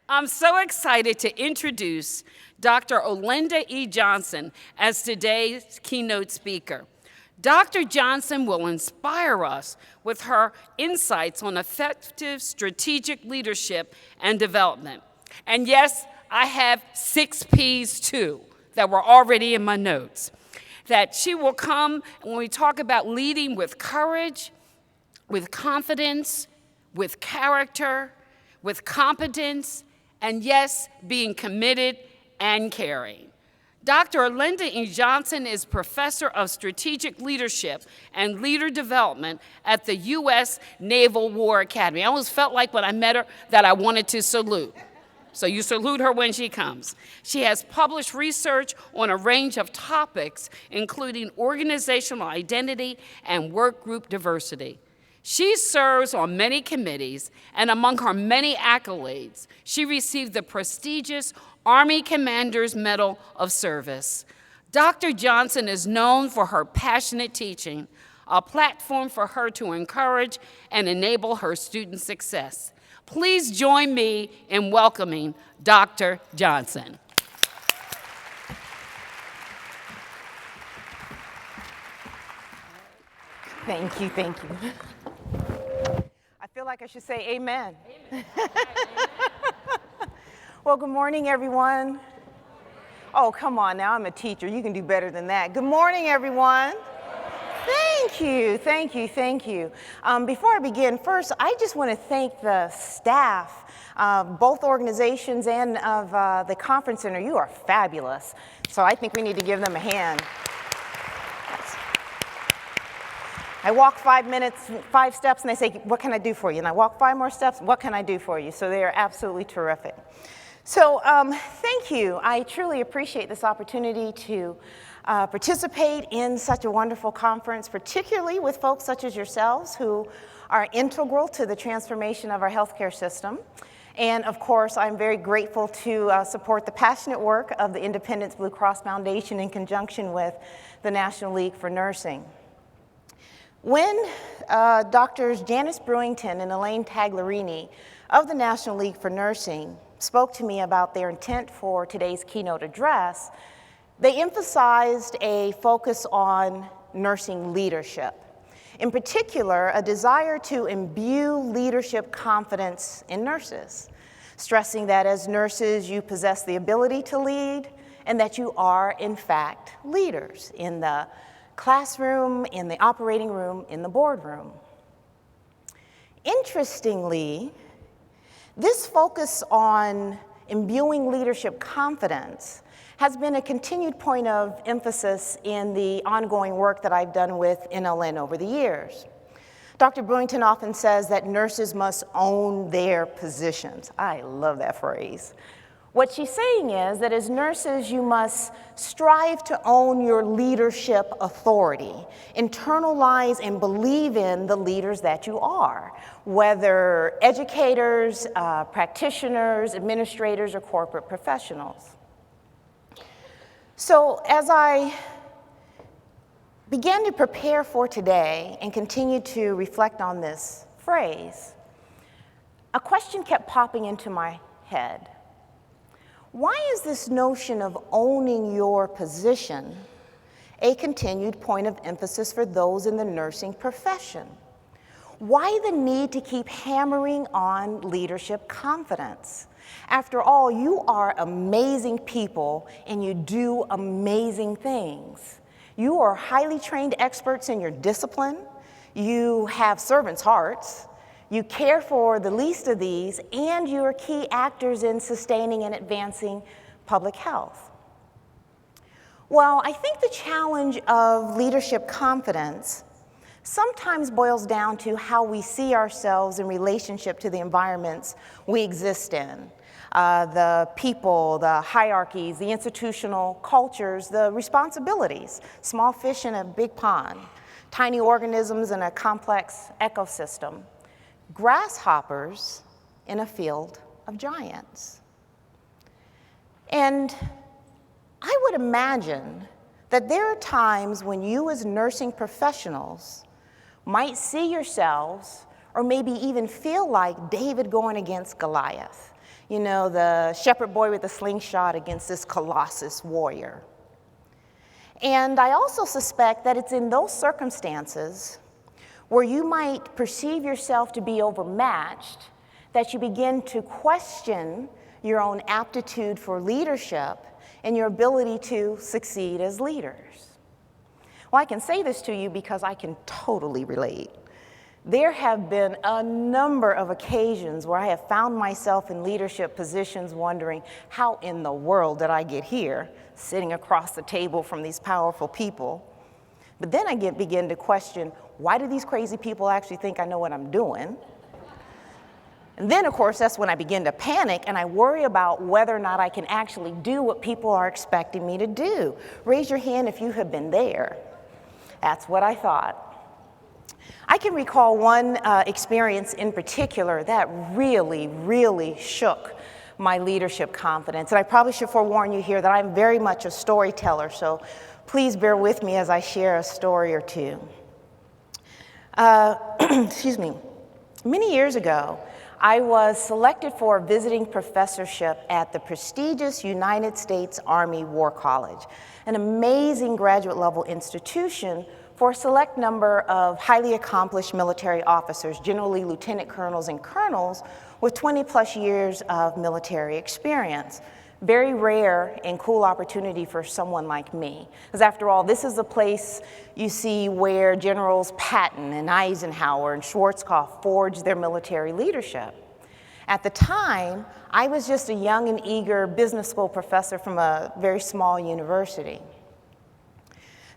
I'm so excited to introduce Dr. Olenda E. Johnson as today's keynote speaker. Dr. Johnson will inspire us with her insights on effective strategic leadership and development. And yes, I have 6 P's too that were already in my notes. That she will come when we talk about leading with courage, with confidence, with character, with competence, and yes, being committed and caring. Dr. Olenda E. Johnson is Professor of Strategic Leadership and Leader Development at the U.S. Naval War Academy. I almost felt like when I met her that I wanted to salute. So you salute her when she comes. She has published research on a range of topics, including organizational identity and work group diversity. She serves on many committees, and among her many accolades, she received the prestigious Army Commander's Medal of Service. Dr. Johnson is known for her passionate teaching, a platform for her to encourage and enable her student success. Please join me in welcoming Dr. Johnson. Thank you, thank you. I feel like I should say amen. Amen. Well, good morning, everyone. Oh, come on now, I'm a teacher. You can do better than that. Good morning, everyone. Thank you, thank you, thank you. Before I begin, first, I just want to thank the staff, both organizations and of the conference center. You are fabulous. So I think we need to give them a hand. I walk 5 steps, and they say, what can I do for you? And I walk 5 more steps, what can I do for you? So they are absolutely terrific. So thank you. I truly appreciate this opportunity to participate in such a wonderful conference, particularly with folks such as yourselves who are integral to the transformation of our healthcare system. And of course, I'm very grateful to support the passionate work of the Independence Blue Cross Foundation in conjunction with the National League for Nursing. When Drs. Janice Brewington and Elaine Tagliarini of the National League for Nursing spoke to me about their intent for today's keynote address, they emphasized a focus on nursing leadership. In particular, a desire to imbue leadership confidence in nurses, stressing that as nurses you possess the ability to lead and that you are, in fact, leaders in the classroom, in the operating room, in the boardroom. Interestingly, this focus on imbuing leadership confidence has been a continued point of emphasis in the ongoing work that I've done with NLN over the years. Dr. Brewington often says that nurses must own their positions. I love that phrase. What she's saying is that as nurses, you must strive to own your leadership authority, internalize and believe in the leaders that you are, whether educators, practitioners, administrators, or corporate professionals. So as I began to prepare for today and continue to reflect on this phrase, a question kept popping into my head. Why is this notion of owning your position a continued point of emphasis for those in the nursing profession? Why the need to keep hammering on leadership confidence? After all, you are amazing people and you do amazing things. You are highly trained experts in your discipline. You have servants' hearts. You care for the least of these, and you are key actors in sustaining and advancing public health. Well, I think the challenge of leadership confidence sometimes boils down to how we see ourselves in relationship to the environments we exist in. The people, the hierarchies, the institutional cultures, the responsibilities, small fish in a big pond, tiny organisms in a complex ecosystem, grasshoppers in a field of giants. And I would imagine that there are times when you as nursing professionals might see yourselves or maybe even feel like David going against Goliath. You know, the shepherd boy with the slingshot against this colossus warrior. And I also suspect that it's in those circumstances where you might perceive yourself to be overmatched that you begin to question your own aptitude for leadership and your ability to succeed as leaders. Well, I can say this to you because I can totally relate. There have been a number of occasions where I have found myself in leadership positions wondering, how in the world did I get here, sitting across the table from these powerful people? But then I begin to question, why do these crazy people actually think I know what I'm doing? And then, of course, that's when I begin to panic and I worry about whether or not I can actually do what people are expecting me to do. Raise your hand if you have been there. That's what I thought. I can recall one experience in particular that really shook my leadership confidence. And I probably should forewarn you here that I'm very much a storyteller, so please bear with me as I share a story or two. Excuse me. Many years ago, I was selected for a visiting professorship at the prestigious United States Army War College, an amazing graduate level institution for a select number of highly accomplished military officers, generally lieutenant colonels and colonels, with 20 plus years of military experience. Very rare and cool opportunity for someone like me. Because after all, this is a place you see where Generals Patton and Eisenhower and Schwarzkopf forged their military leadership. At the time, I was just a young and eager business school professor from a very small university.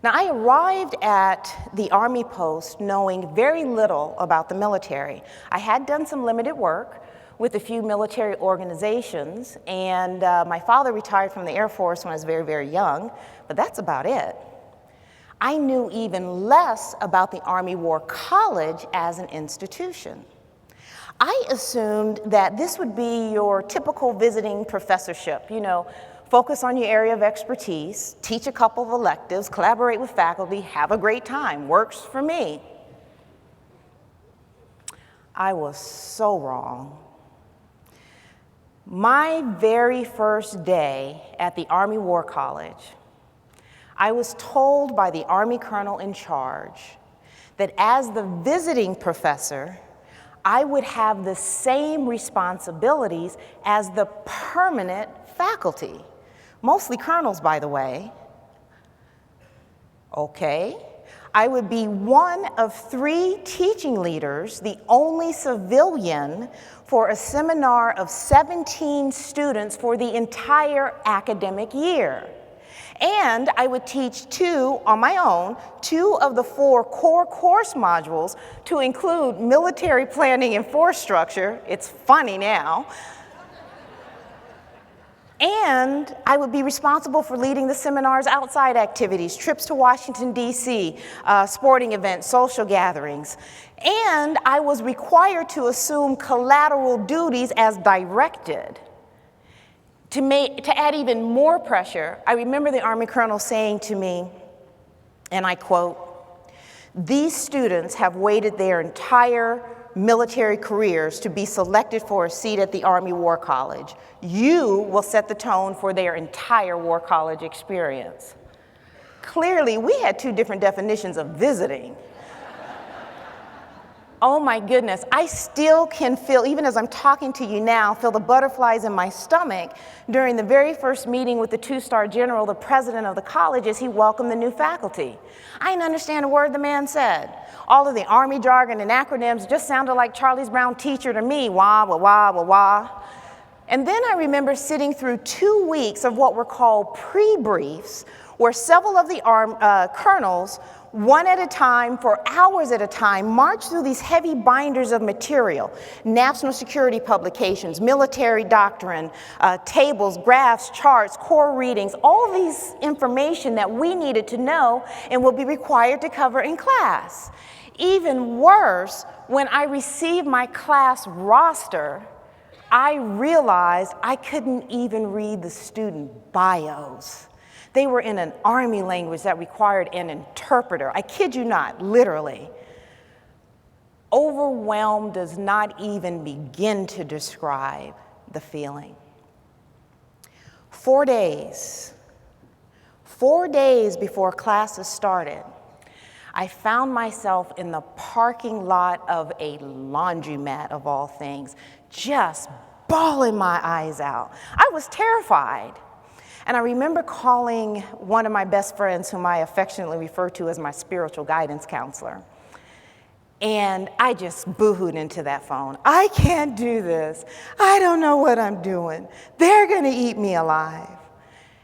Now, I arrived at the Army post knowing very little about the military. I had done some limited work with a few military organizations, and my father retired from the Air Force when I was very young, but that's about it. I knew even less about the Army War College as an institution. I assumed that this would be your typical visiting professorship, you know, focus on your area of expertise, teach a couple of electives, collaborate with faculty, have a great time. Works for me. I was so wrong. My very first day at the Army War College, I was told by the Army colonel in charge that as the visiting professor, I would have the same responsibilities as the permanent faculty. Mostly colonels, by the way. Okay. I would be one of 3 teaching leaders, the only civilian, for a seminar of 17 students for the entire academic year. And I would teach 2 on my own, 2 of the 4 core course modules to include military planning and force structure. It's funny now. And I would be responsible for leading the seminar's outside activities, trips to Washington, D.C., sporting events, social gatherings. And I was required to assume collateral duties as directed. To add even more pressure, I remember the Army colonel saying to me, and I quote, "These students have waited their entire military careers to be selected for a seat at the Army War College. You will set the tone for their entire War College experience." Clearly, we had 2 different definitions of visiting. Oh my goodness, I still can feel, even as I'm talking to you now, feel the butterflies in my stomach during the very first meeting with the 2-star general, the president of the college, as he welcomed the new faculty. I didn't understand a word the man said. All of the Army jargon and acronyms just sounded like Charlie's Brown teacher to me, wah, wah, wah, wah, wah. And then I remember sitting through 2 weeks of what were called pre-briefs, where several of the colonels, one at a time, for hours at a time, marched through these heavy binders of material, national security publications, military doctrine, tables, graphs, charts, core readings, all of these information that we needed to know and will be required to cover in class. Even worse, when I received my class roster, I realized I couldn't even read the student bios. They were in an Army language that required an interpreter. I kid you not, literally. Overwhelmed does not even begin to describe the feeling. 4 days before classes started, I found myself in the parking lot of a laundromat, of all things, just bawling my eyes out. I was terrified. And I remember calling one of my best friends, whom I affectionately refer to as my spiritual guidance counselor. And I just boohooed into that phone. I can't do this. I don't know what I'm doing. They're going to eat me alive.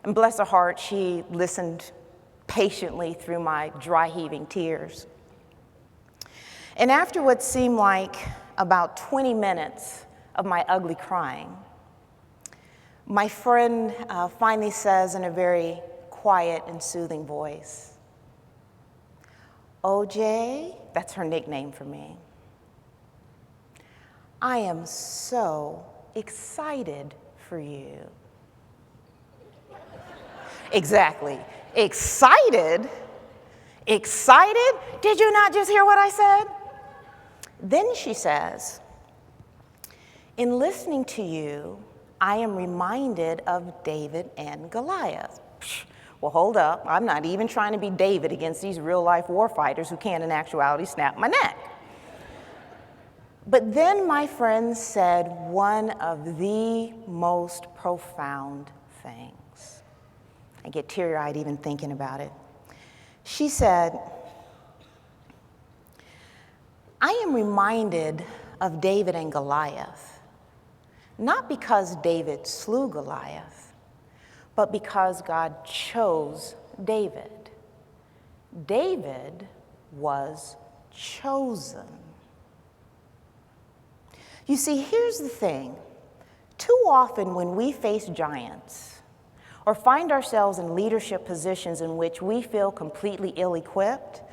And bless her heart, she listened patiently through my dry heaving tears. And after what seemed like about 20 minutes of my ugly crying, my friend finally says in a very quiet and soothing voice, "OJ," that's her nickname for me, "I am so excited for you." Exactly. Excited? Excited? Did you not just hear what I said? Then she says, "In listening to you, I am reminded of David and Goliath." Well, hold up. I'm not even trying to be David against these real-life war fighters who can, in actuality, snap my neck. But then my friend said one of the most profound things. I get teary-eyed even thinking about it. She said, "I am reminded of David and Goliath, not because David slew Goliath, but because God chose David. David was chosen." You see, here's the thing. Too often when we face giants or find ourselves in leadership positions in which we feel completely ill-equipped,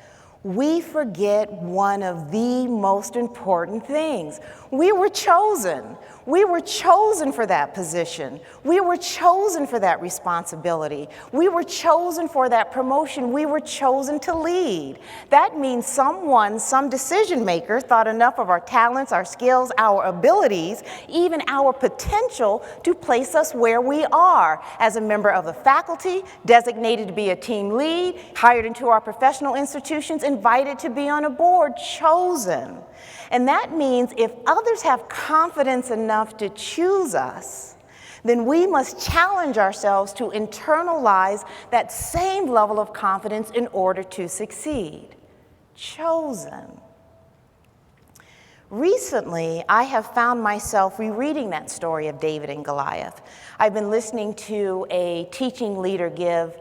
we forget one of the most important things. We were chosen. We were chosen for that position. We were chosen for that responsibility. We were chosen for that promotion. We were chosen to lead. That means someone, some decision maker, thought enough of our talents, our skills, our abilities, even our potential to place us where we are as a member of the faculty, designated to be a team lead, hired into our professional institutions, invited to be on a board, chosen. And that means if others have confidence enough to choose us, then we must challenge ourselves to internalize that same level of confidence in order to succeed. Chosen. Recently, I have found myself rereading that story of David and Goliath. I've been listening to a teaching leader give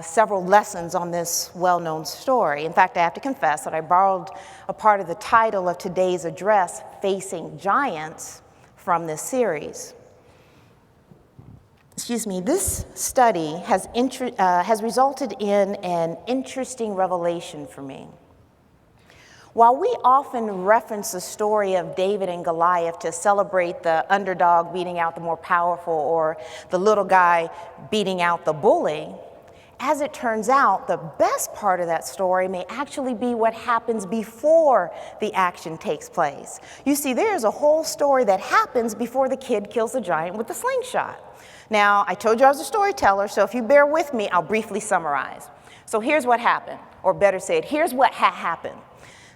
several lessons on this well-known story. In fact, I have to confess that I borrowed a part of the title of today's address, "Facing Giants," from this series. This study has resulted in an interesting revelation for me. While we often reference the story of David and Goliath to celebrate the underdog beating out the more powerful or the little guy beating out the bully, as it turns out, the best part of that story may actually be what happens before the action takes place. You see, there's a whole story that happens before the kid kills the giant with the slingshot. Now, I told you I was a storyteller, so if you bear with me, I'll briefly summarize. So here's what happened, or better said, here's what happened.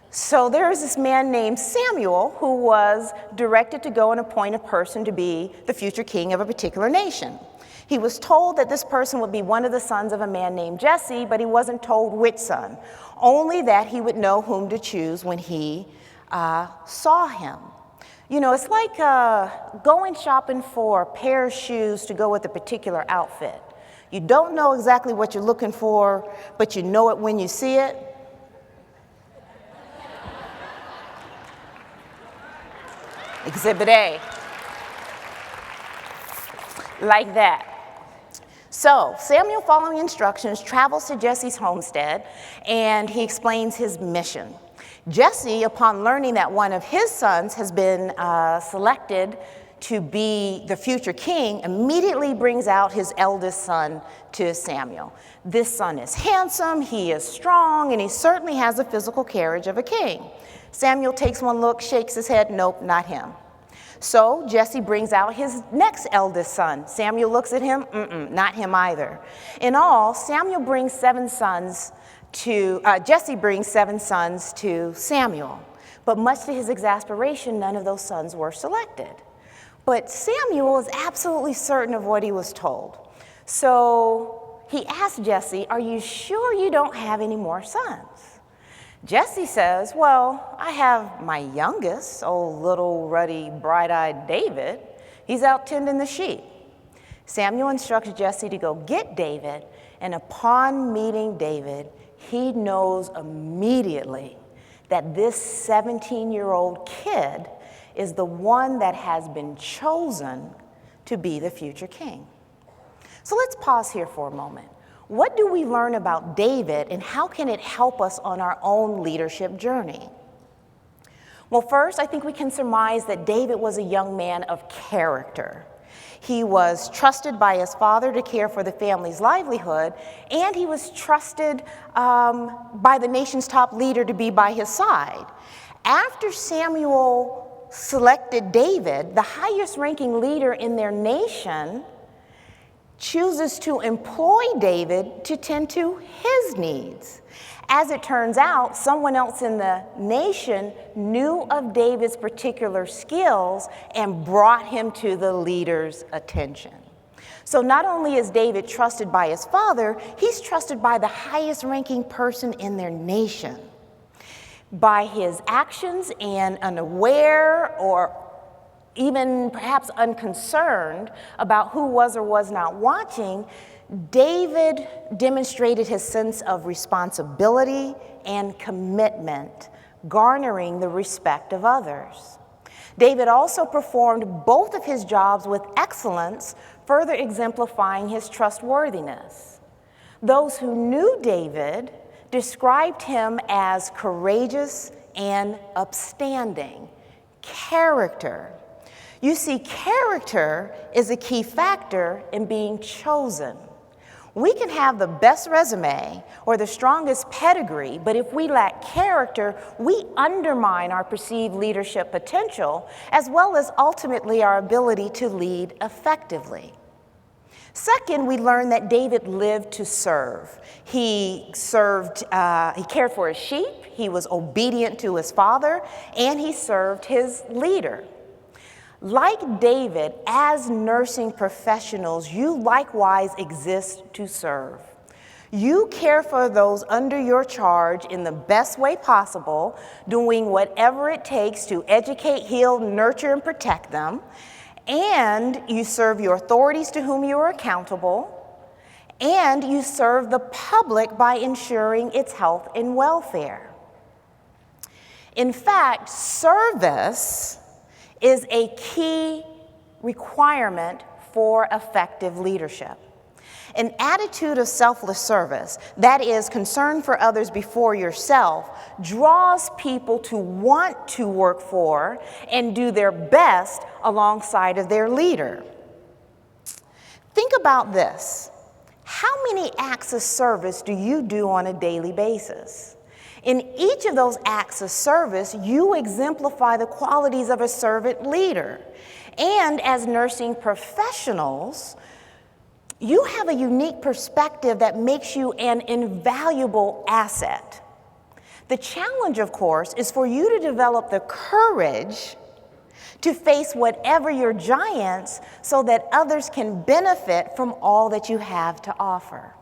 So there was this man named Samuel who was directed to go and appoint a person to be the future king of a particular nation. He was told that this person would be one of the sons of a man named Jesse, but he wasn't told which son, only that he would know whom to choose when he saw him. You know, it's like going shopping for a pair of shoes to go with a particular outfit. You don't know exactly what you're looking for, but you know it when you see it. Exhibit A. Like that. So Samuel, following instructions, travels to Jesse's homestead, and he explains his mission. Jesse, upon learning that one of his sons has been selected to be the future king, immediately brings out his eldest son to Samuel. This son is handsome, he is strong, and he certainly has the physical carriage of a king. Samuel takes one look, shakes his head, nope, not him. So Jesse brings out his next eldest son. Samuel looks at him, not him either. In all, Jesse brings 7 sons to Samuel. But much to his exasperation, none of those sons were selected. But Samuel is absolutely certain of what he was told. So he asked Jesse, "Are you sure you don't have any more sons?" Jesse says, "Well, I have my youngest, little ruddy, bright-eyed David. He's out tending the sheep." Samuel instructs Jesse to go get David, and upon meeting David, he knows immediately that this 17-year-old kid is the one that has been chosen to be the future king. So let's pause here for a moment. What do we learn about David, and how can it help us on our own leadership journey? Well, first, I think we can surmise that David was a young man of character. He was trusted by his father to care for the family's livelihood, and he was trusted by the nation's top leader to be by his side. After Samuel selected David, the highest-ranking leader in their nation chooses to employ David to tend to his needs. As it turns out, someone else in the nation knew of David's particular skills and brought him to the leader's attention. So not only is David trusted by his father, he's trusted by the highest-ranking person in their nation. By his actions and unaware or even perhaps unconcerned about who was or was not watching, David demonstrated his sense of responsibility and commitment, garnering the respect of others. David also performed both of his jobs with excellence, further exemplifying his trustworthiness. Those who knew David described him as courageous and upstanding. Character. You see, character is a key factor in being chosen. We can have the best resume or the strongest pedigree, but if we lack character, we undermine our perceived leadership potential, as well as ultimately our ability to lead effectively. Second, we learn that David lived to serve. He cared for his sheep, he was obedient to his father, and he served his leader. Like David, as nursing professionals, you likewise exist to serve. You care for those under your charge in the best way possible, doing whatever it takes to educate, heal, nurture, and protect them. And you serve your authorities to whom you are accountable. And you serve the public by ensuring its health and welfare. In fact, service is a key requirement for effective leadership. An attitude of selfless service, that is, concern for others before yourself, draws people to want to work for and do their best alongside of their leader. Think about this. How many acts of service do you do on a daily basis? In each of those acts of service, you exemplify the qualities of a servant leader. And as nursing professionals, you have a unique perspective that makes you an invaluable asset. The challenge, of course, is for you to develop the courage to face whatever your giants so that others can benefit from all that you have to offer.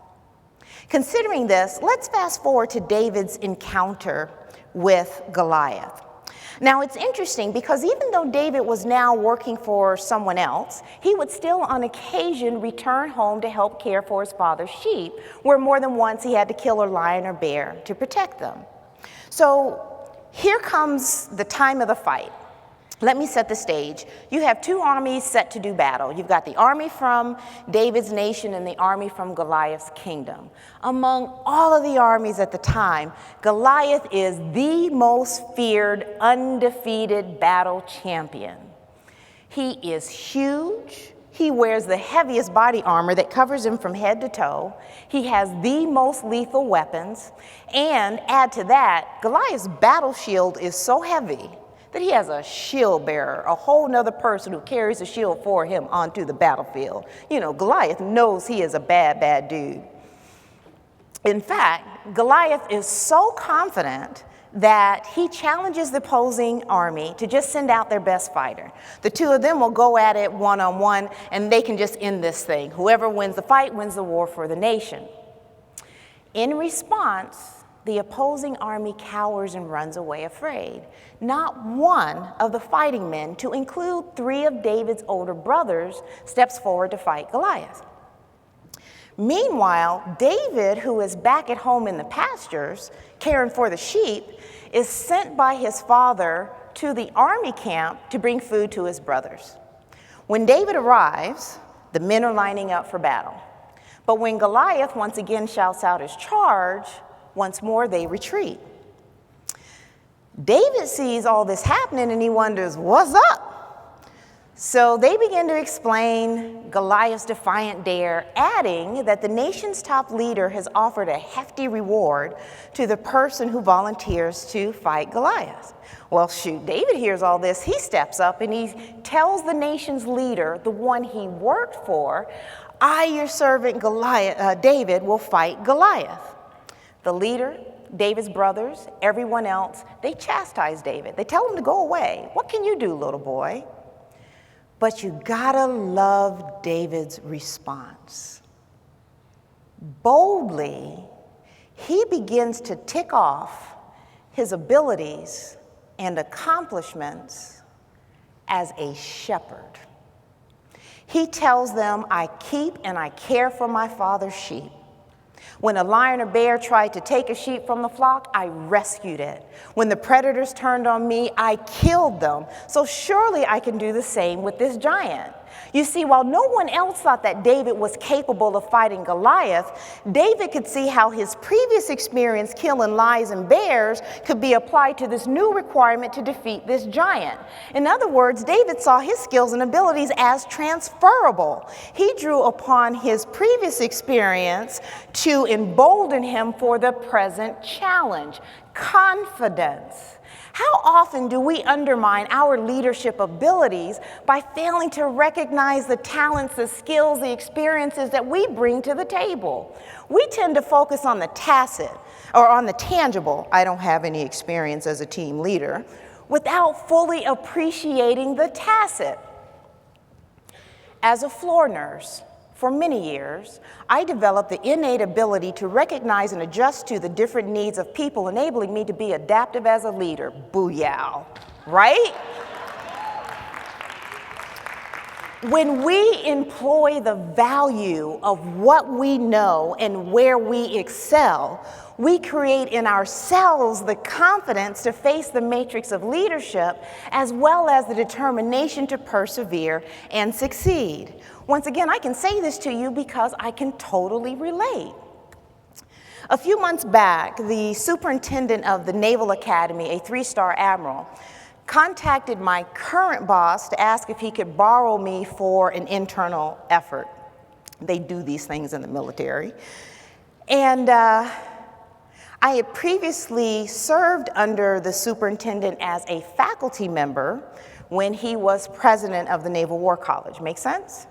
Considering this, let's fast forward to David's encounter with Goliath. Now, it's interesting because even though David was now working for someone else, he would still on occasion return home to help care for his father's sheep, where more than once he had to kill a lion or bear to protect them. So here comes the time of the fight. Let me set the stage. You have 2 armies set to do battle. You've got the army from David's nation and the army from Goliath's kingdom. Among all of the armies at the time, Goliath is the most feared, undefeated battle champion. He is huge. He wears the heaviest body armor that covers him from head to toe. He has the most lethal weapons. And add to that, Goliath's battle shield is so heavy that he has a shield bearer, a whole nother person who carries a shield for him onto the battlefield. You know, Goliath knows he is a bad, bad dude. In fact, Goliath is so confident that he challenges the opposing army to just send out their best fighter. The two of them will go at it one-on-one, and they can just end this thing. Whoever wins the fight wins the war for the nation. In response, the opposing army cowers and runs away afraid. Not one of the fighting men, to include 3 of David's older brothers, steps forward to fight Goliath. Meanwhile, David, who is back at home in the pastures, caring for the sheep, is sent by his father to the army camp to bring food to his brothers. When David arrives, the men are lining up for battle. But when Goliath once again shouts out his charge, once more they retreat. David sees all this happening and he wonders, what's up? So they begin to explain Goliath's defiant dare, adding that the nation's top leader has offered a hefty reward to the person who volunteers to fight Goliath. Well, shoot, David hears all this. He steps up and he tells the nation's leader, the one he worked for, I, your servant David, will fight Goliath. The leader, David's brothers, everyone else, they chastise David. They tell him to go away. What can you do, little boy? But you gotta love David's response. Boldly, he begins to tick off his abilities and accomplishments as a shepherd. He tells them, I keep and I care for my father's sheep. When a lion or bear tried to take a sheep from the flock, I rescued it. When the predators turned on me, I killed them. So surely I can do the same with this giant. You see, while no one else thought that David was capable of fighting Goliath, David could see how his previous experience killing lions and bears could be applied to this new requirement to defeat this giant. In other words, David saw his skills and abilities as transferable. He drew upon his previous experience to embolden him for the present challenge. Confidence. How often do we undermine our leadership abilities by failing to recognize the talents, the skills, the experiences that we bring to the table? We tend to focus on the tacit or on the tangible, I don't have any experience as a team leader, without fully appreciating the tacit. As a floor nurse, for many years, I developed the innate ability to recognize and adjust to the different needs of people, enabling me to be adaptive as a leader. Booyah, right? When we employ the value of what we know and where we excel, we create in ourselves the confidence to face the matrix of leadership, as well as the determination to persevere and succeed. Once again, I can say this to you because I can totally relate. A few months back, the superintendent of the Naval Academy, a 3-star admiral, contacted my current boss to ask if he could borrow me for an internal effort. They do these things in the military. And I had previously served under the superintendent as a faculty member when he was president of the Naval War College. Make sense?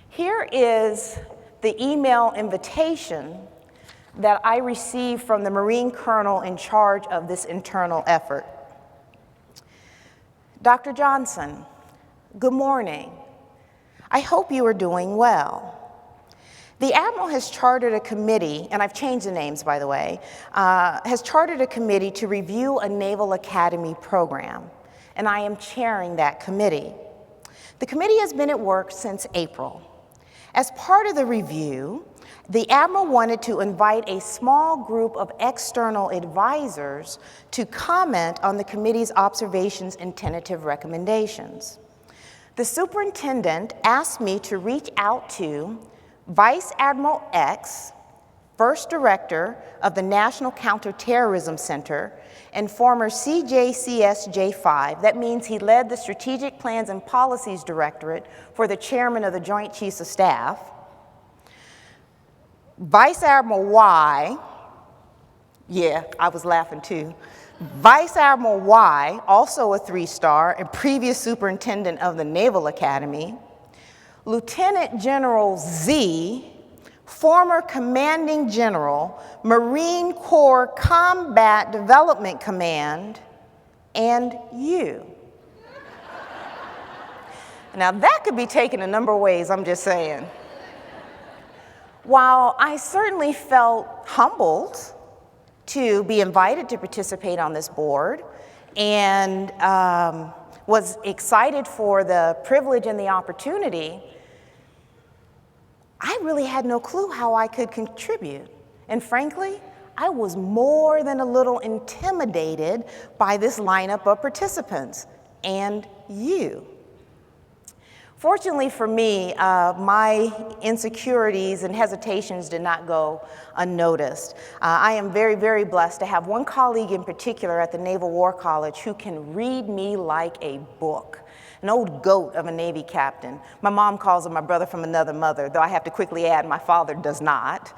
Here is the email invitation that I received from the Marine colonel in charge of this internal effort. Dr. Johnson, good morning. I hope you are doing well. The Admiral has chartered a committee, and I've changed the names, by the way, has chartered a committee to review a Naval Academy program, and I am chairing that committee. The committee has been at work since April. As part of the review, the Admiral wanted to invite a small group of external advisors to comment on the committee's observations and tentative recommendations. The superintendent asked me to reach out to Vice Admiral X, First Director of the National Counterterrorism Center, and former CJCSJ5. That means he led the Strategic Plans and Policies Directorate for the Chairman of the Joint Chiefs of Staff. Vice Admiral Y, yeah, I was laughing too. Vice Admiral Y, also a 3-star and previous superintendent of the Naval Academy, Lieutenant General Z, former commanding general, Marine Corps Combat Development Command, and you. Now that could be taken a number of ways, I'm just saying. While I certainly felt humbled to be invited to participate on this board and was excited for the privilege and the opportunity, I really had no clue how I could contribute. And frankly, I was more than a little intimidated by this lineup of participants and you. Fortunately for me, my insecurities and hesitations did not go unnoticed. I am very, very blessed to have one colleague in particular at the Naval War College who can read me like a book. An old goat of a Navy captain. My mom calls him my brother from another mother, though I have to quickly add my father does not.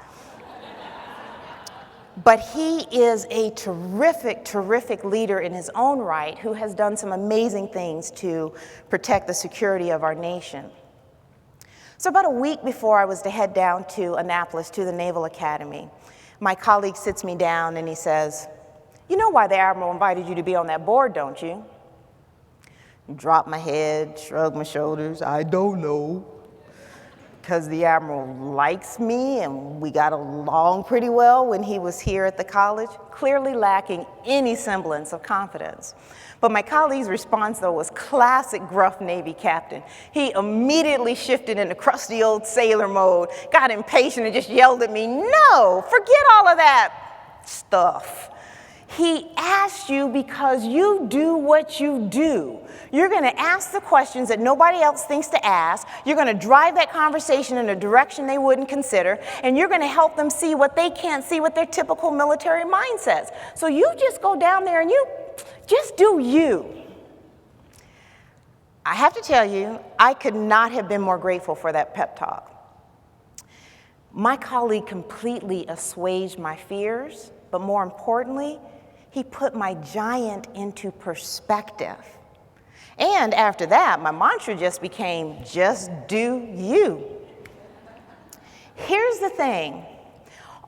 But he is a terrific, terrific leader in his own right who has done some amazing things to protect the security of our nation. So about a week before I was to head down to Annapolis to the Naval Academy, my colleague sits me down and he says, "You know why the Admiral invited you to be on that board, don't you?" Drop my head, shrug my shoulders, I don't know. Because the Admiral likes me and we got along pretty well when he was here at the college, clearly lacking any semblance of confidence. But my colleague's response, though, was classic gruff Navy captain. He immediately shifted into crusty old sailor mode, got impatient and just yelled at me, "No, forget all of that stuff. He asked you because you do what you do. You're going to ask the questions that nobody else thinks to ask. You're going to drive that conversation in a direction they wouldn't consider, and you're going to help them see what they can't see with their typical military mindsets. So you just go down there and you just do you." I have to tell you, I could not have been more grateful for that pep talk. My colleague completely assuaged my fears, but more importantly, he put my giant into perspective. And after that, my mantra just became, just do you. Here's the thing.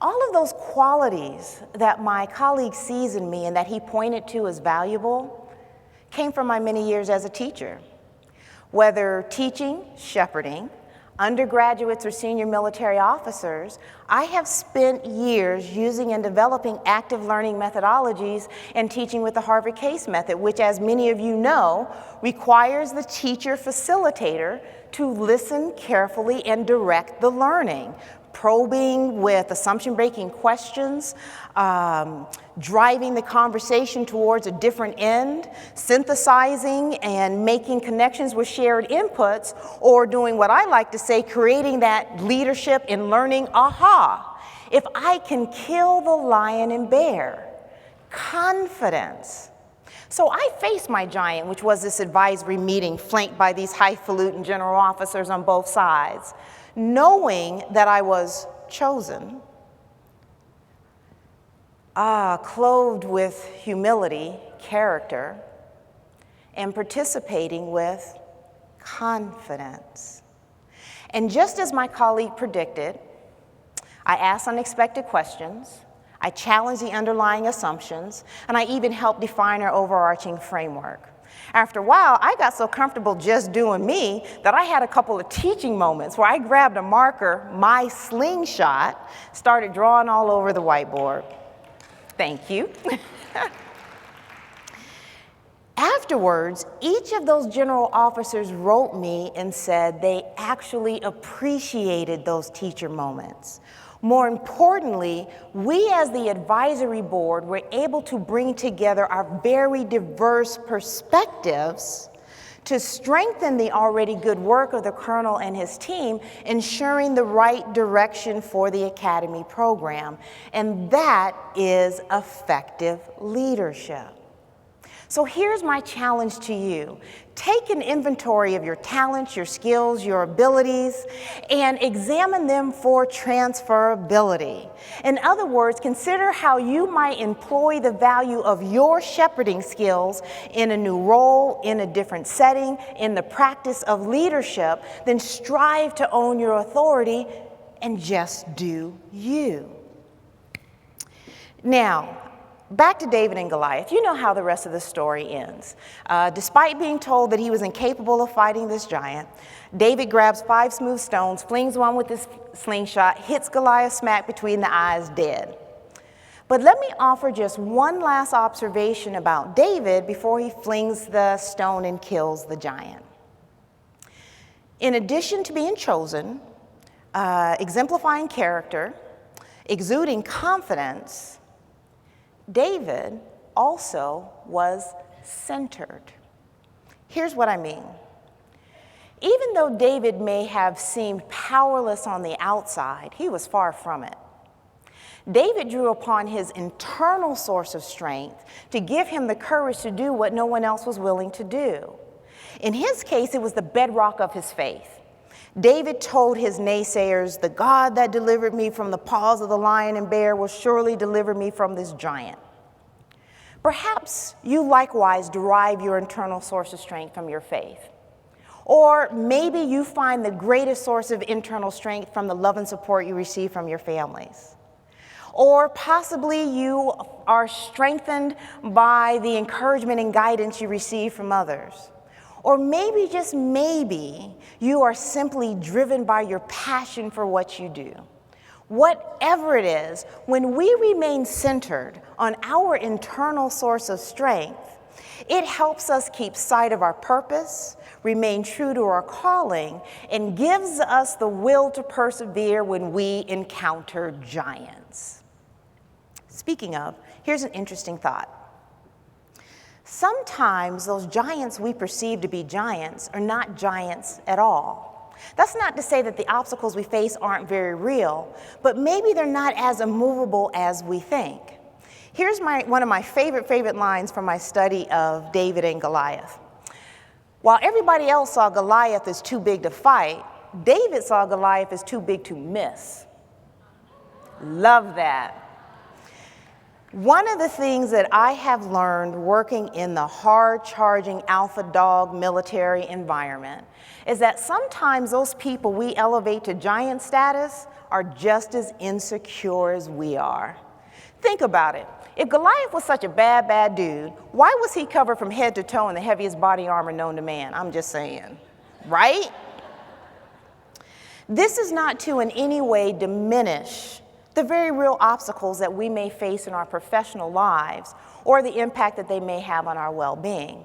All of those qualities that my colleague sees in me and that he pointed to as valuable came from my many years as a teacher. Whether teaching, shepherding, undergraduates or senior military officers, I have spent years using and developing active learning methodologies and teaching with the Harvard Case Method, which, as many of you know, requires the teacher facilitator to listen carefully and direct the learning, probing with assumption-breaking questions, driving the conversation towards a different end, synthesizing and making connections with shared inputs, or doing what I like to say, creating that leadership in learning aha. If I can kill the lion and bear, confidence. So I faced my giant, which was this advisory meeting flanked by these highfalutin general officers on both sides, knowing that I was chosen, clothed with humility, character, and participating with confidence. And just as my colleague predicted, I asked unexpected questions, I challenged the underlying assumptions, and I even helped define our overarching framework. After a while, I got so comfortable just doing me that I had a couple of teaching moments where I grabbed a marker, my slingshot, started drawing all over the whiteboard. Thank you. Afterwards, each of those general officers wrote me and said they actually appreciated those teacher moments. More importantly, we as the advisory board were able to bring together our very diverse perspectives to strengthen the already good work of the colonel and his team, ensuring the right direction for the academy program. And that is effective leadership. So here's my challenge to you. Take an inventory of your talents, your skills, your abilities, and examine them for transferability. In other words, consider how you might employ the value of your shepherding skills in a new role, in a different setting, in the practice of leadership, then strive to own your authority and just do you. Now, back to David and Goliath. You know how the rest of the story ends. Despite being told that he was incapable of fighting this giant, David grabs 5 smooth stones, flings one with his slingshot, hits Goliath smack between the eyes, dead. But let me offer just one last observation about David before he flings the stone and kills the giant. In addition to being chosen, exemplifying character, exuding confidence, David also was centered. Here's what I mean. Even though David may have seemed powerless on the outside, he was far from it. David drew upon his internal source of strength to give him the courage to do what no one else was willing to do. In his case, it was the bedrock of his faith. David told his naysayers, "The God that delivered me from the paws of the lion and bear will surely deliver me from this giant." Perhaps you likewise derive your internal source of strength from your faith. Or maybe you find the greatest source of internal strength from the love and support you receive from your families. Or possibly you are strengthened by the encouragement and guidance you receive from others. Or maybe, just maybe, you are simply driven by your passion for what you do. Whatever it is, when we remain centered on our internal source of strength, it helps us keep sight of our purpose, remain true to our calling, and gives us the will to persevere when we encounter giants. Speaking of, here's an interesting thought. Sometimes those giants we perceive to be giants are not giants at all. That's not to say that the obstacles we face aren't very real, but maybe they're not as immovable as we think. Here's one of my favorite lines from my study of David and Goliath. While everybody else saw Goliath as too big to fight, David saw Goliath as too big to miss. Love that. One of the things that I have learned working in the hard-charging alpha dog military environment is that sometimes those people we elevate to giant status are just as insecure as we are. Think about it. If Goliath was such a bad dude, why was he covered from head to toe in the heaviest body armor known to man? I'm just saying, right? This is not to in any way diminish the very real obstacles that we may face in our professional lives or the impact that they may have on our well-being.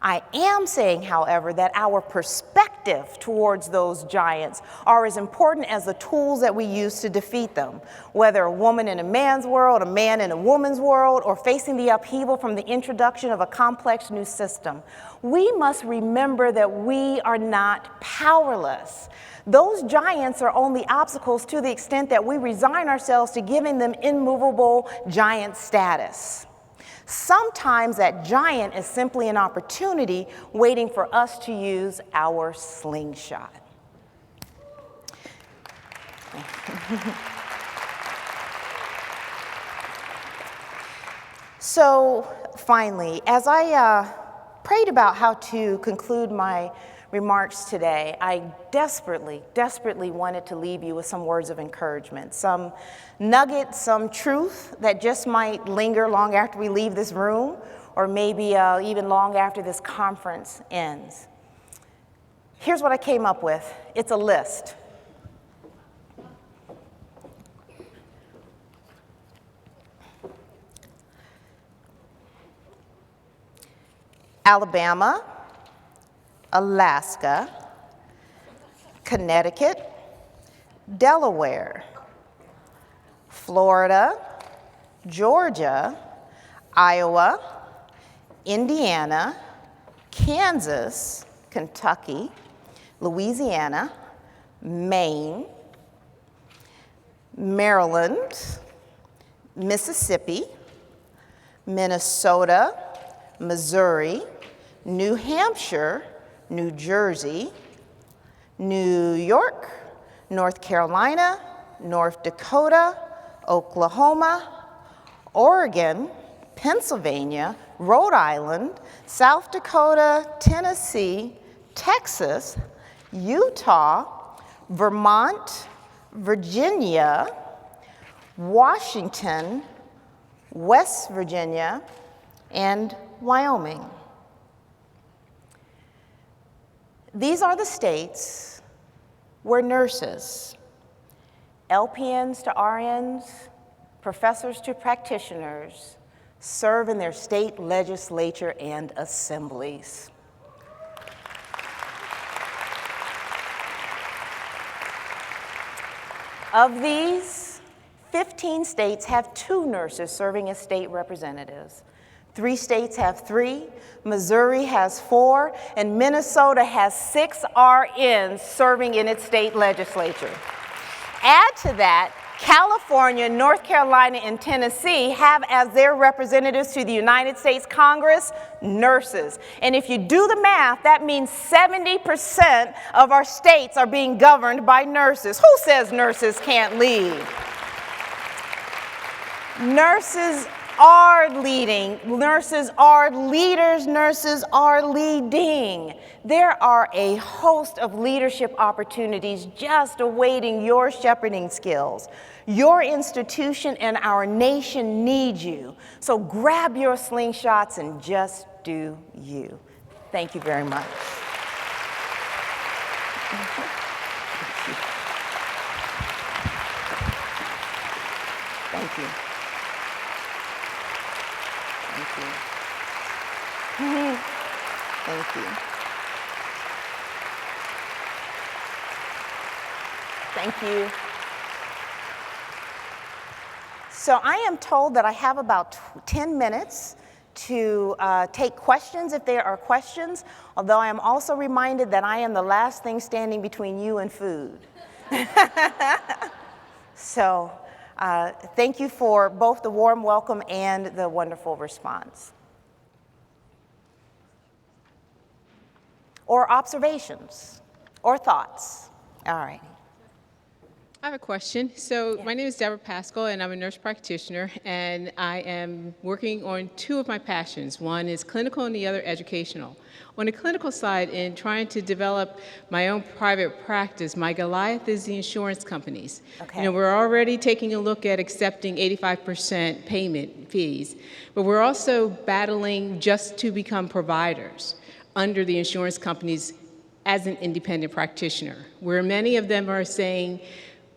I am saying, however, that our perspective towards those giants are as important as the tools that we use to defeat them, whether a woman in a man's world, a man in a woman's world, or facing the upheaval from the introduction of a complex new system. We must remember that we are not powerless. Those giants are only obstacles to the extent that we resign ourselves to giving them immovable giant status. Sometimes that giant is simply an opportunity waiting for us to use our slingshot. So finally, as I prayed about how to conclude my remarks today, I desperately wanted to leave you with some words of encouragement, some nuggets, some truth that just might linger long after we leave this room, or maybe even long after this conference ends. Here's what I came up with. It's a list. Alabama, Alaska, Connecticut, Delaware, Florida, Georgia, Iowa, Indiana, Kansas, Kentucky, Louisiana, Maine, Maryland, Mississippi, Minnesota, Missouri, New Hampshire, New Jersey, New York, North Carolina, North Dakota, Oklahoma, Oregon, Pennsylvania, Rhode Island, South Dakota, Tennessee, Texas, Utah, Vermont, Virginia, Washington, West Virginia, and Wyoming. These are the states where nurses, LPNs to RNs, professors to practitioners, serve in their state legislature and assemblies. Of these, 15 states have 2 nurses serving as state representatives. 3 states have 3, Missouri has 4, and Minnesota has 6 RNs serving in its state legislature. Add to that, California, North Carolina, and Tennessee have as their representatives to the United States Congress nurses. And if you do the math, that means 70% of our states are being governed by nurses. Who says nurses can't lead? Nurses are leading, nurses are leaders, nurses are leading. There are a host of leadership opportunities just awaiting your shepherding skills. Your institution and our nation need you. So grab your slingshots and just do you. Thank you very much. Thank you. Thank you. Thank you. Thank you. So I am told that I have about 10 minutes to take questions if there are questions, although I am also reminded that I am the last thing standing between you and food. So thank you for both the warm welcome and the wonderful response. Or observations, or thoughts. All right. I have a question. So my name is Deborah Pascal, and I'm a nurse practitioner, and I am working on 2 of my passions. One is clinical and the other educational. On the clinical side, in trying to develop my own private practice, my Goliath is the insurance companies. Okay. You know, we're already taking a look at accepting 85% payment fees, but we're also battling just to become providers under the insurance companies as an independent practitioner, where many of them are saying,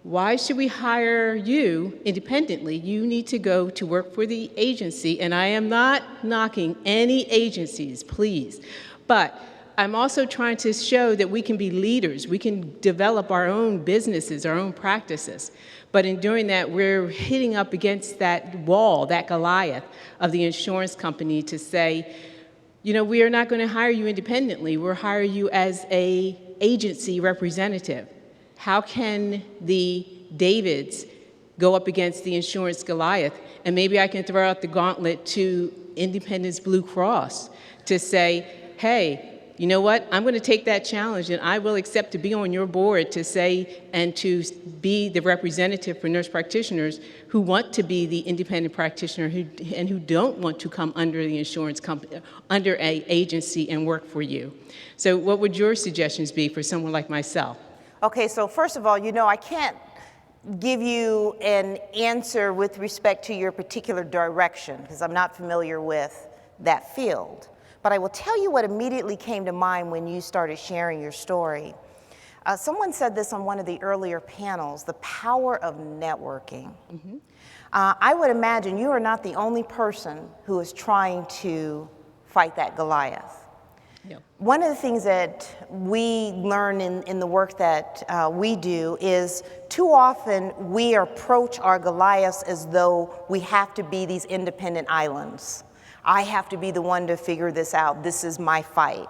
why should we hire you independently? You need to go to work for the agency, and I am not knocking any agencies, please. But I'm also trying to show that we can be leaders. We can develop our own businesses, our own practices. But in doing that, we're hitting up against that wall, that Goliath of the insurance company to say, you know, we are not going to hire you independently. We'll hire you as an agency representative. How can the Davids go up against the insurance Goliath? And maybe I can throw out the gauntlet to Independence Blue Cross to say, hey, you know what? I'm going to take that challenge, and I will accept to be on your board to say and to be the representative for nurse practitioners who want to be the independent practitioner and who don't want to come under the insurance company, under an agency and work for you. So what would your suggestions be for someone like myself? Okay, so first of all, you know, I can't give you an answer with respect to your particular direction because I'm not familiar with that field. But I will tell you what immediately came to mind when you started sharing your story. Someone said this on one of the earlier panels, the power of networking. Mm-hmm. I would imagine you are not the only person who is trying to fight that Goliath. Yep. One of the things that we learn in the work that we do is too often we approach our Goliaths as though we have to be these independent islands. I have to be the one to figure this out. This is my fight.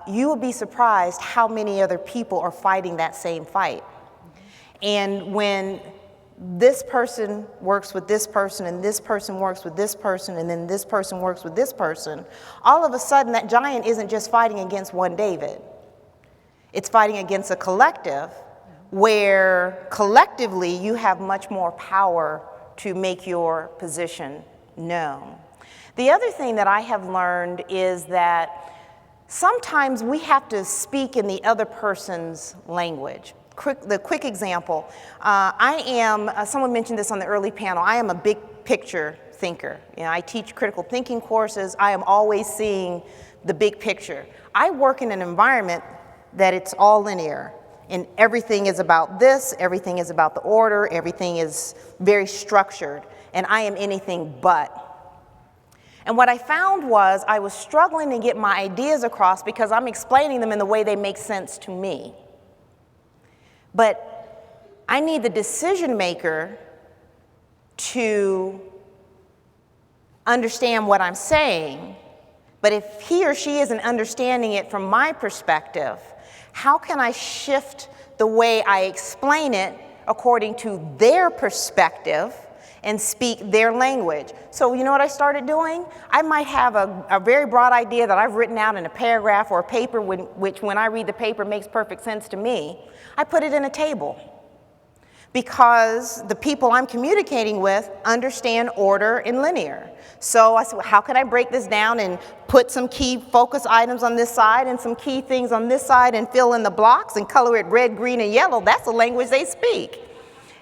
You will be surprised how many other people are fighting that same fight. And when this person works with this person, and this person works with this person, and then this person works with this person, all of a sudden that giant isn't just fighting against one David. It's fighting against a collective where collectively you have much more power to make your position known. The other thing that I have learned is that sometimes we have to speak in the other person's language. The quick example, someone mentioned this on the early panel, I am a big picture thinker. I teach critical thinking courses. I am always seeing the big picture. I work in an environment that it's all linear, and everything is about this, everything is about the order, everything is very structured, and I am anything but. And what I found was I was struggling to get my ideas across because I'm explaining them in the way they make sense to me. But I need the decision maker to understand what I'm saying. But if he or she isn't understanding it from my perspective, how can I shift the way I explain it according to their perspective and speak their language? So you know what I started doing? I might have a very broad idea that I've written out in a paragraph or a paper, which when I read the paper makes perfect sense to me. I put it in a table because the people I'm communicating with understand order and linear. So I said, well, how can I break this down and put some key focus items on this side and some key things on this side and fill in the blocks and color it red, green, and yellow? That's the language they speak.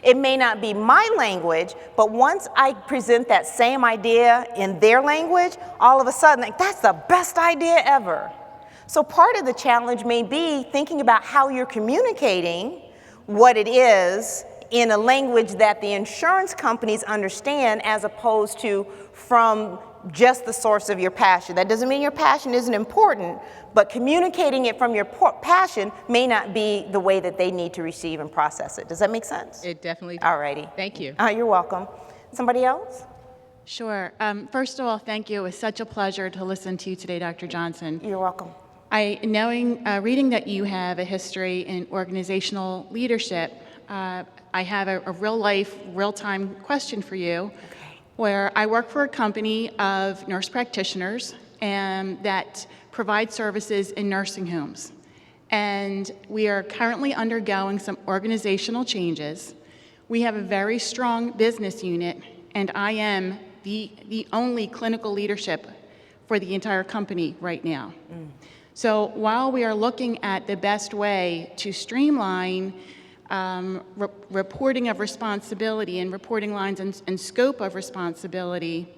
It may not be my language, but once I present that same idea in their language, all of a sudden, like, that's the best idea ever. So part of the challenge may be thinking about how you're communicating what it is in a language that the insurance companies understand as opposed to from just the source of your passion. That doesn't mean your passion isn't important, but communicating it from your passion may not be the way that they need to receive and process it. Does that make sense? It definitely does. All righty. Thank you. You're welcome. Somebody else? Sure. First of all, thank you. It was such a pleasure to listen to you today, Dr. Johnson. You're welcome. Reading that you have a history in organizational leadership, I have a real-life, real-time question for you, where I work for a company of nurse practitioners that provide services in nursing homes. And we are currently undergoing some organizational changes. We have a very strong business unit, and I am the only clinical leadership for the entire company right now. So while we are looking at the best way to streamline reporting of responsibility and reporting lines and scope of responsibility,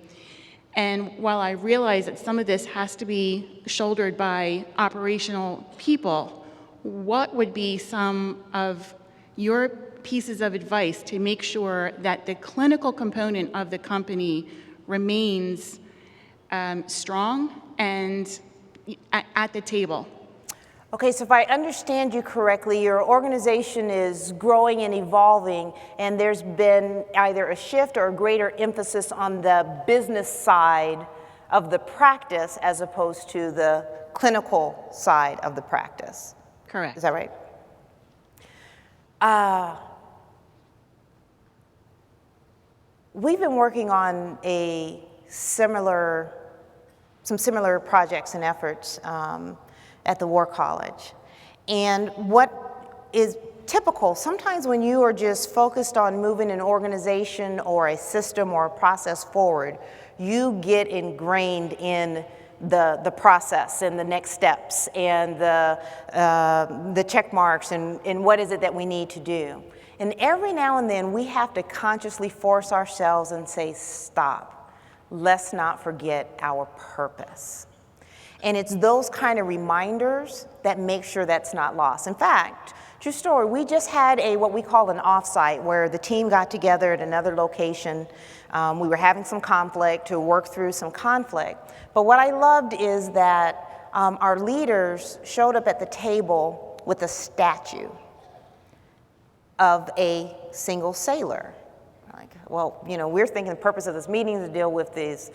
and while I realize that some of this has to be shouldered by operational people, what would be some of your pieces of advice to make sure that the clinical component of the company remains strong and at the table? Okay, so if I understand you correctly, your organization is growing and evolving, and there's been either a shift or a greater emphasis on the business side of the practice as opposed to the clinical side of the practice. Correct. Is that right? We've been working on some similar projects and efforts at the War College. And what is typical, sometimes when you are just focused on moving an organization or a system or a process forward, you get ingrained in the process and the next steps and the check marks and what is it that we need to do. And every now and then we have to consciously force ourselves and say, stop, let's not forget our purpose. And it's those kind of reminders that make sure that's not lost. In fact, true story, we just had what we call an offsite where the team got together at another location. We were having some conflict to work through some conflict. But what I loved is that our leaders showed up at the table with a statue of a single sailor. Like, well, we're thinking the purpose of this meeting is to deal with this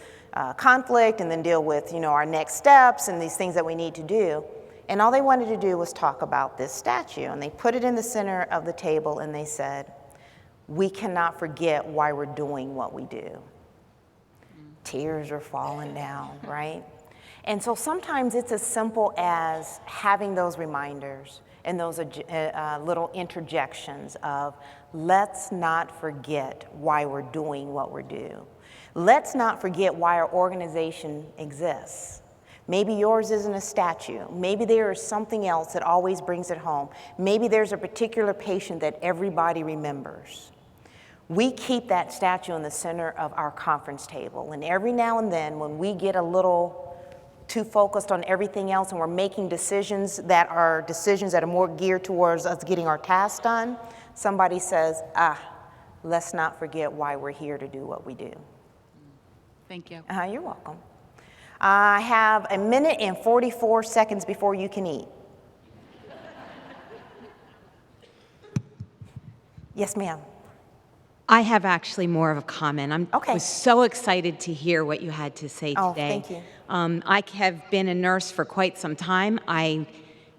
conflict and then deal with, our next steps and these things that we need to do. And all they wanted to do was talk about this statue. And they put it in the center of the table and they said, we cannot forget why we're doing what we do. Tears are falling down, right? And so sometimes it's as simple as having those reminders and those little interjections of, let's not forget why we're doing what we're doing. Let's not forget why our organization exists. Maybe yours isn't a statue. Maybe there is something else that always brings it home. Maybe there's a particular patient that everybody remembers. We keep that statue in the center of our conference table. And every now and then, when we get a little too focused on everything else and we're making decisions that are more geared towards us getting our tasks done, somebody says, let's not forget why we're here to do what we do. Thank you. You're welcome. I have 1 minute and 44 seconds before you can eat. Yes, ma'am. I have actually more of a comment. I was so excited to hear what you had to say today. Oh, thank you. I have been a nurse for quite some time. I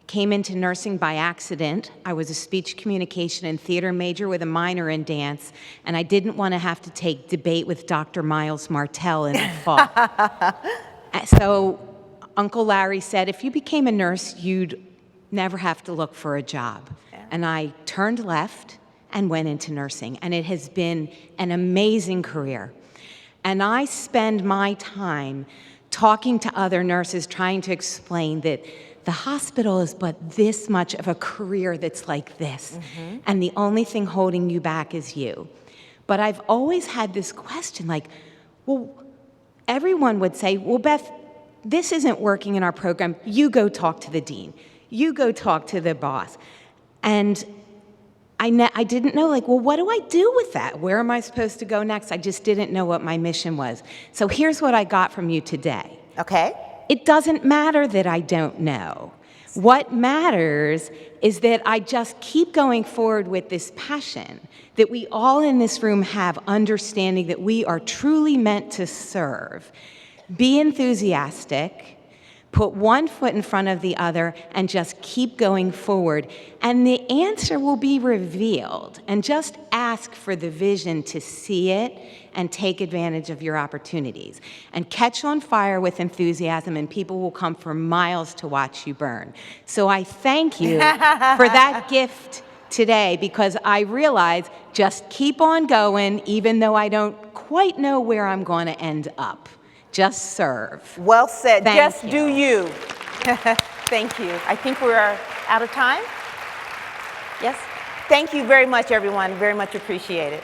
came into nursing by accident. I was a speech communication and theater major with a minor in dance, and I didn't want to have to take debate with Dr. Miles Martell in the fall. So Uncle Larry said, if you became a nurse, you'd never have to look for a job. Yeah. And I turned left and went into nursing, and it has been an amazing career. And I spend my time talking to other nurses, trying to explain that the hospital is but this much of a career that's like this, and the only thing holding you back is you. But I've always had this question, like, well, everyone would say, well, Beth, this isn't working in our program. You go talk to the dean. You go talk to the boss. And I didn't know, like, well, what do I do with that? Where am I supposed to go next? I just didn't know what my mission was. So here's what I got from you today. Okay. It doesn't matter that I don't know. What matters is that I just keep going forward with this passion, that we all in this room have understanding that we are truly meant to serve. Be enthusiastic. Put one foot in front of the other and just keep going forward. And the answer will be revealed. And just ask for the vision to see it and take advantage of your opportunities. And catch on fire with enthusiasm, and people will come for miles to watch you burn. So I thank you for that gift today, because I realize just keep on going, even though I don't quite know where I'm going to end up. Just serve. Well said. Thank Just do you. Thank you. I think we're out of time. Yes? Thank you very much, everyone. Very much appreciated.